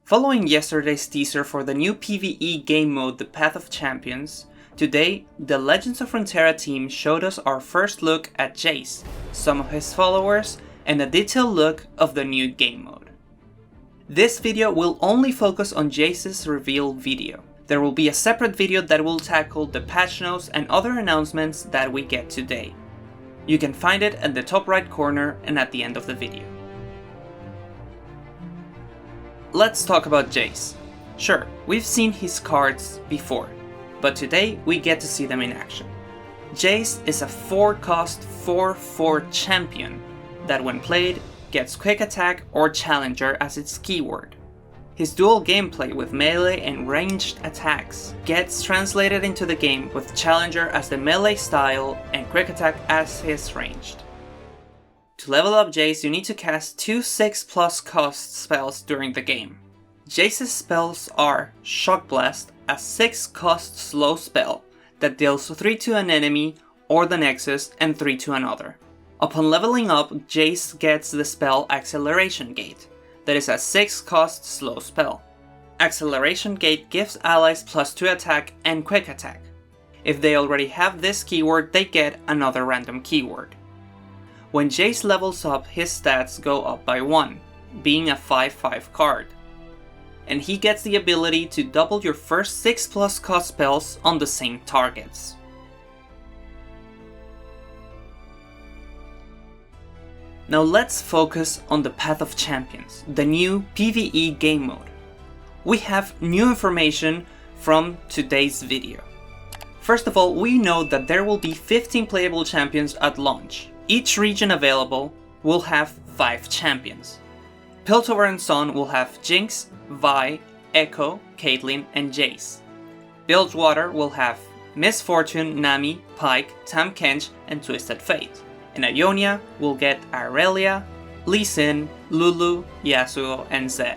Following yesterday's teaser for the new PvE game mode The Path of Champions, today the Legends of Runeterra team showed us our first look at Jayce, some of his followers, and a detailed look of the new game mode. This video will only focus on Jayce's reveal video. There will be a separate video that will tackle the patch notes and other announcements that we get today. You can find it at the top right corner and at the end of the video. Let's talk about Jayce. Sure, we've seen his cards before, but today we get to see them in action. Jayce is a 4-cost 4/4 champion that when played gets quick attack or challenger as its keyword. His dual gameplay with melee and ranged attacks gets translated into the game with challenger as the melee style and quick attack as his ranged. To level up Jayce, you need to cast 2 6+ cost spells during the game. Jayce's spells are Shock Blast, a 6-cost slow spell that deals 3 to an enemy or the nexus and 3 to another. Upon leveling up, Jayce gets the spell Acceleration Gate, that is a 6-cost slow spell. Acceleration Gate gives allies +2 attack and quick attack. If they already have this keyword, they get another random keyword. When Jayce levels up, his stats go up by 1, being a 5/5 card. And he gets the ability to double your first 6+ cost spells on the same targets. Now let's focus on the Path of Champions, the new PvE game mode. We have new information from today's video. First of all, we know that there will be 15 playable champions at launch. Each region available will have 5 champions. Piltover and Sun will have Jinx, Vi, Echo, Caitlyn, and Jayce. Bilgewater will have Miss Fortune, Nami, Pyke, Tahm Kench, and Twisted Fate. And Ionia will get Aurelia, Lee Sin, Lulu, Yasuo, and Zed.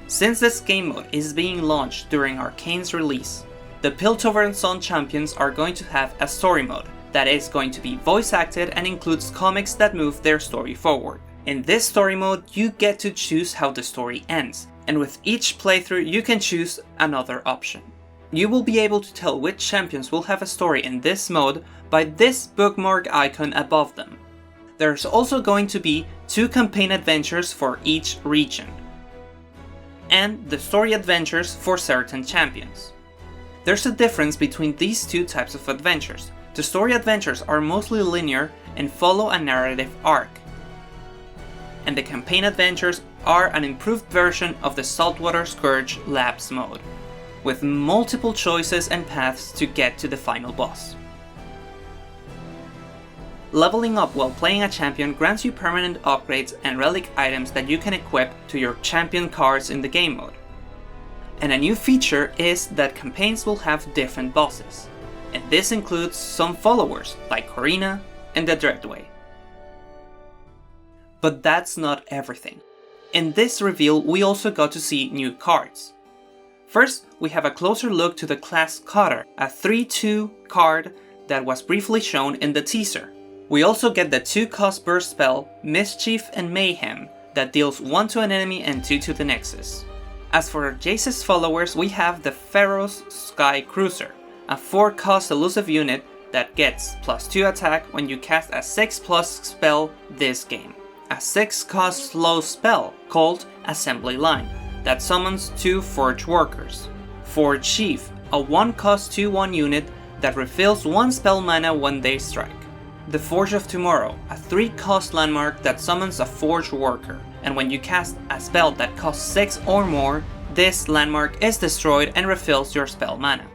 Since this game mode is being launched during Arcane's release, the Piltover and Sun champions are going to have a story mode that is going to be voice acted and includes comics that move their story forward. In this story mode, you get to choose how the story ends, and with each playthrough you can choose another option. You will be able to tell which champions will have a story in this mode by this bookmark icon above them. There's also going to be 2 campaign adventures for each region, and the story adventures for certain champions. There's a difference between these 2 types of adventures. The story adventures are mostly linear and follow a narrative arc, and the campaign adventures are an improved version of the Saltwater Scourge Labs mode, with multiple choices and paths to get to the final boss. Leveling up while playing a champion grants you permanent upgrades and relic items that you can equip to your champion cards in the game mode. And a new feature is that campaigns will have different bosses, and this includes some followers like Corina and the Dreadway. But that's not everything. In this reveal we also got to see new cards. First, we have a closer look to the class Cutter, a 3/2 card that was briefly shown in the teaser. We also get the 2-cost burst spell Mischief and Mayhem that deals 1 to an enemy and 2 to the nexus. As for Jayce's followers, we have the Pharaoh's Sky Cruiser, a 4-cost elusive unit that gets +2 attack when you cast a 6+ spell this game. A 6-cost slow spell called Assembly Line that summons 2 Forge Workers. Forge Chief, a 1-cost 2/1 unit that refills 1 spell mana when they strike. The Forge of Tomorrow, a 3-cost landmark that summons a Forge Worker, and when you cast a spell that costs 6 or more, this landmark is destroyed and refills your spell mana.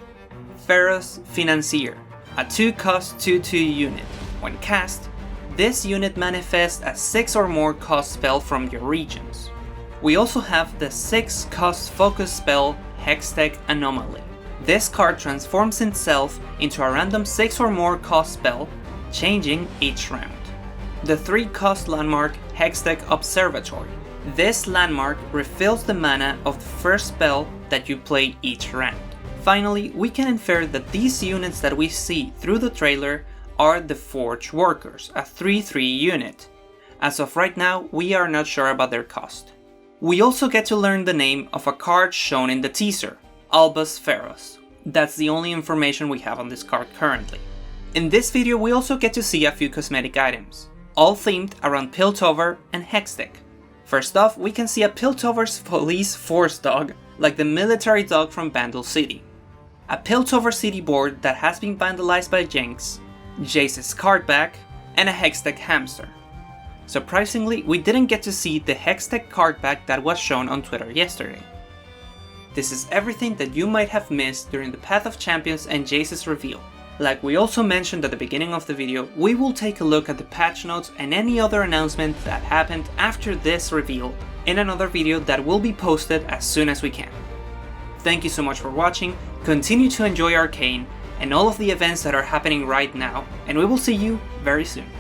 Pharaoh's Financier, a 2-cost 2/2 unit. When cast, this unit manifests a 6 or more cost spell from your regions. We also have the 6-cost focus spell Hextech Anomaly. This card transforms itself into a random 6 or more cost spell, changing each round. The 3-cost landmark Hextech Observatory. This landmark refills the mana of the first spell that you play each round. Finally, we can infer that these units that we see through the trailer are the Forge Workers, a 3/3 unit. As of right now, we are not sure about their cost. We also get to learn the name of a card shown in the teaser, Albus Pharos. That's the only information we have on this card currently. In this video we also get to see a few cosmetic items, all themed around Piltover and Hextech. First off, we can see a Piltover's police force dog, like the military dog from Vandal City. A Piltover city board that has been vandalized by Jinx, JAYCE'S card back, and a Hextech hamster. Surprisingly, we didn't get to see the Hextech card back that was shown on Twitter yesterday. This is everything that you might have missed during the Path of Champions and Jayce's reveal. Like we also mentioned at the beginning of the video, we will take a look at the patch notes and any other announcement that happened after this reveal in another video that will be posted as soon as we can. Thank you so much for watching, continue to enjoy Arcane and all of the events that are happening right now, and we will see you very soon.